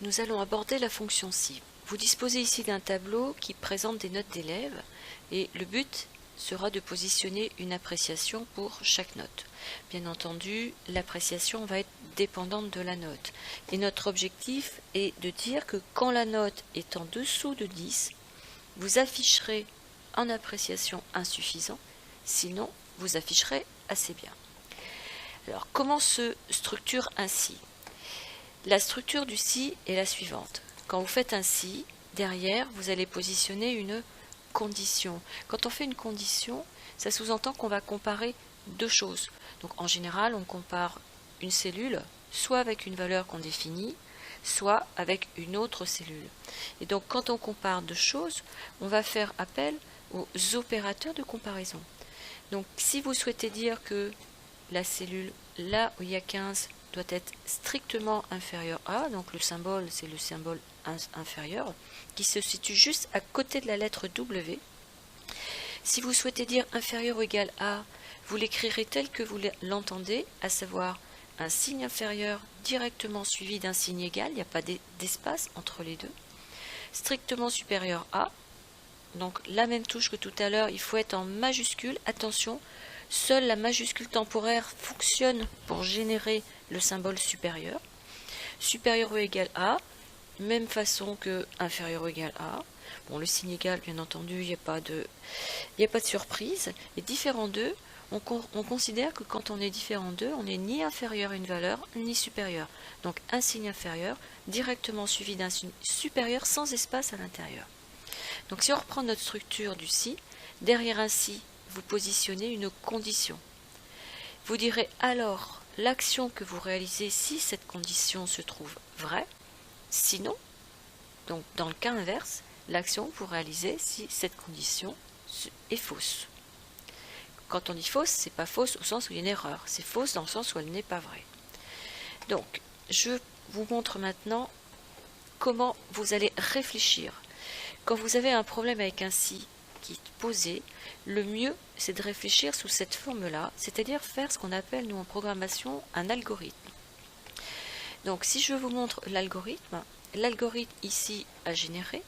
nous allons aborder la fonction si. Vous disposez ici d'un tableau qui présente des notes d'élèves et le but sera de positionner une appréciation pour chaque note. Bien entendu, l'appréciation va être dépendante de la note. Et notre objectif est de dire que quand la note est en dessous de 10, vous afficherez en appréciation insuffisant, sinon vous afficherez assez bien. Alors, comment se structure un si? La structure du si est la suivante. Quand vous faites un si, derrière, vous allez positionner une condition. Quand on fait une condition, ça sous-entend qu'on va comparer deux choses. Donc en général, on compare une cellule soit avec une valeur qu'on définit, soit avec une autre cellule. Et donc quand on compare deux choses, on va faire appel aux opérateurs de comparaison. Donc si vous souhaitez dire que la cellule là où il y a 15 doit être strictement inférieur à, donc le symbole c'est le symbole inférieur, qui se situe juste à côté de la lettre W. Si vous souhaitez dire inférieur ou égal à, vous l'écrirez tel que vous l'entendez, à savoir un signe inférieur directement suivi d'un signe égal, il n'y a pas d'espace entre les deux. Strictement supérieur à, donc la même touche que tout à l'heure, il faut être en majuscule. Attention, seule la majuscule temporaire fonctionne pour générer le symbole supérieur. Supérieur ou égal à, même façon que inférieur ou égal à. Bon, le signe égal, bien entendu, il n'y a pas de surprise. Et différent d'eux, on considère que quand on est différent d'eux, on n'est ni inférieur à une valeur, ni supérieur. Donc un signe inférieur, directement suivi d'un signe supérieur, sans espace à l'intérieur. Donc si on reprend notre structure du si, derrière un si, vous positionnez une condition. Vous direz alors l'action que vous réalisez si cette condition se trouve vraie, sinon, donc dans le cas inverse, l'action que vous réalisez si cette condition est fausse. Quand on dit fausse, c'est pas fausse au sens où il y a une erreur, c'est fausse dans le sens où elle n'est pas vraie. Donc, je vous montre maintenant comment vous allez réfléchir. Quand vous avez un problème avec un si qui est posé, le mieux c'est de réfléchir sous cette forme-là, c'est-à-dire faire ce qu'on appelle nous en programmation un algorithme. Donc si je vous montre l'algorithme ici à générer,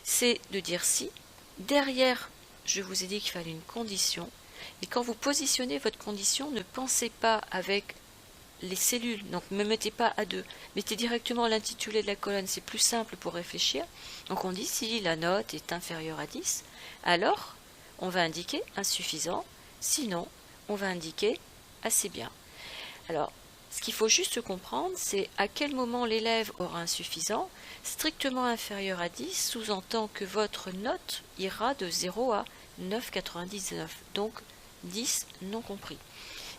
c'est de dire si, derrière je vous ai dit qu'il fallait une condition, et quand vous positionnez votre condition, ne pensez pas avec les cellules, donc ne mettez pas à 2, mettez directement l'intitulé de la colonne, c'est plus simple pour réfléchir. Donc on dit si la note est inférieure à 10, alors on va indiquer insuffisant, sinon on va indiquer assez bien. Alors ce qu'il faut juste comprendre, c'est à quel moment l'élève aura insuffisant. Strictement inférieur à 10 sous-entend que votre note ira de 0 à 9,99, donc 10 non compris.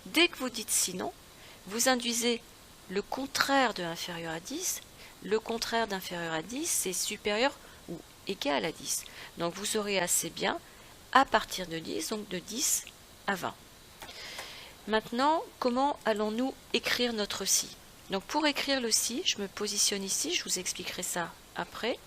Dès que vous dites sinon, vous induisez le contraire de inférieur à 10. Le contraire d'inférieur à 10, c'est supérieur ou égal à 10. Donc vous aurez assez bien à partir de 10, donc de 10 à 20. Maintenant, comment allons-nous écrire notre si? Donc pour écrire le si, je me positionne ici, je vous expliquerai ça après.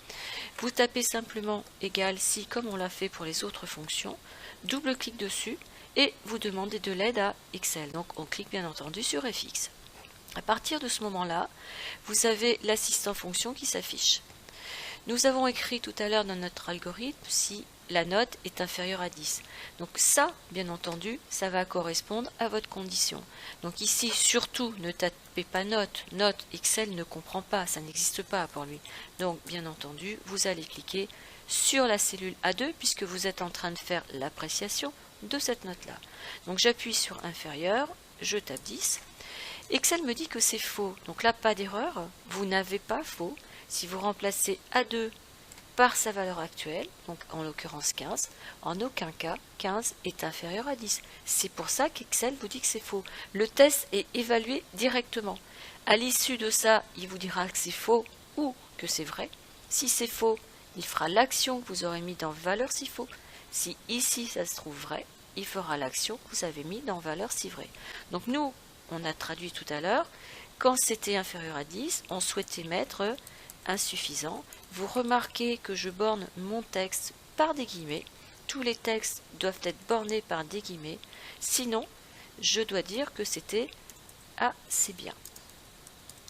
Vous tapez simplement égal si comme on l'a fait pour les autres fonctions, double-clic dessus, et vous demandez de l'aide à Excel. Donc on clique bien entendu sur FX. À partir de ce moment-là, vous avez l'assistant fonction qui s'affiche. Nous avons écrit tout à l'heure dans notre algorithme si la note est inférieure à 10. Donc ça, bien entendu, ça va correspondre à votre condition. Donc ici, surtout, ne tapez pas note. Note, Excel ne comprend pas, ça n'existe pas pour lui. Donc bien entendu, vous allez cliquer sur la cellule A2 puisque vous êtes en train de faire l'appréciation de cette note-là. Donc j'appuie sur inférieur, je tape 10. Excel me dit que c'est faux. Donc là, pas d'erreur, vous n'avez pas faux. Si vous remplacez A2 par sa valeur actuelle, donc en l'occurrence 15, en aucun cas 15 est inférieur à 10. C'est pour ça qu'Excel vous dit que c'est faux. Le test est évalué directement. À l'issue de ça, il vous dira que c'est faux ou que c'est vrai. Si c'est faux, il fera l'action que vous aurez mis dans valeur si faux. Si ici ça se trouve vrai, il fera l'action que vous avez mis dans valeur si vrai. Donc nous, on a traduit tout à l'heure, quand c'était inférieur à 10, on souhaitait mettre insuffisant. Vous remarquez que je borne mon texte par des guillemets. Tous les textes doivent être bornés par des guillemets. Sinon, je dois dire que c'était assez bien.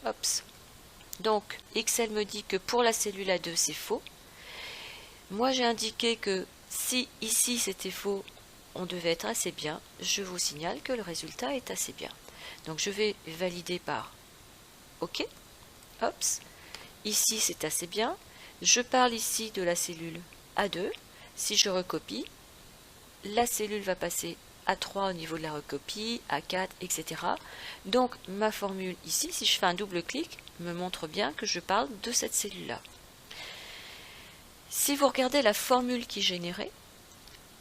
Hops. Donc, Excel me dit que pour la cellule A2, c'est faux. Moi, j'ai indiqué que si ici c'était faux, on devait être assez bien. Je vous signale que le résultat est assez bien. Donc, je vais valider par OK. Hops. Ici, c'est assez bien. Je parle ici de la cellule A2. Si je recopie, la cellule va passer à 3 au niveau de la recopie, à 4, etc. Donc, ma formule ici, si je fais un double clic, me montre bien que je parle de cette cellule-là. Si vous regardez la formule qui est générée,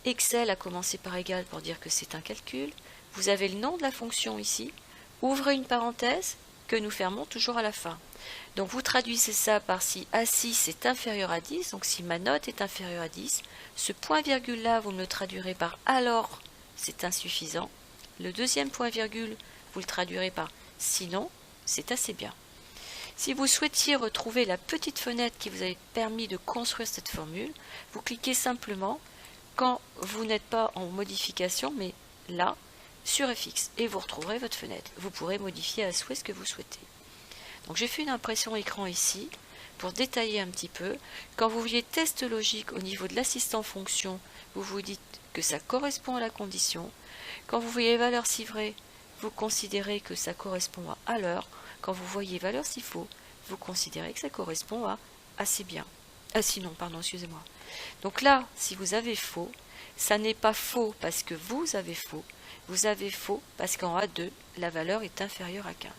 Excel a commencé par égal pour dire que c'est un calcul. Vous avez le nom de la fonction ici. Ouvrez une parenthèse que nous fermons toujours à la fin. Donc vous traduisez ça par si A6 est inférieur à 10, donc si ma note est inférieure à 10, ce point-virgule là, vous me le traduirez par alors c'est insuffisant. Le deuxième point-virgule, vous le traduirez par sinon c'est assez bien. Si vous souhaitiez retrouver la petite fenêtre qui vous a permis de construire cette formule, vous cliquez simplement quand vous n'êtes pas en modification, mais là, sur FX, et vous retrouverez votre fenêtre. Vous pourrez modifier à souhait ce que vous souhaitez. Donc j'ai fait une impression écran ici pour détailler un petit peu. Quand vous voyez test logique au niveau de l'assistant fonction, vous vous dites que ça correspond à la condition. Quand vous voyez valeur si vrai, vous considérez que ça correspond à l'heure. Quand vous voyez valeur si faux, vous considérez que ça correspond à assez bien. Sinon, pardon, excusez-moi. Donc là, si vous avez faux, ça n'est pas faux parce que vous avez faux. Vous avez faux parce qu'en A2, la valeur est inférieure à 15.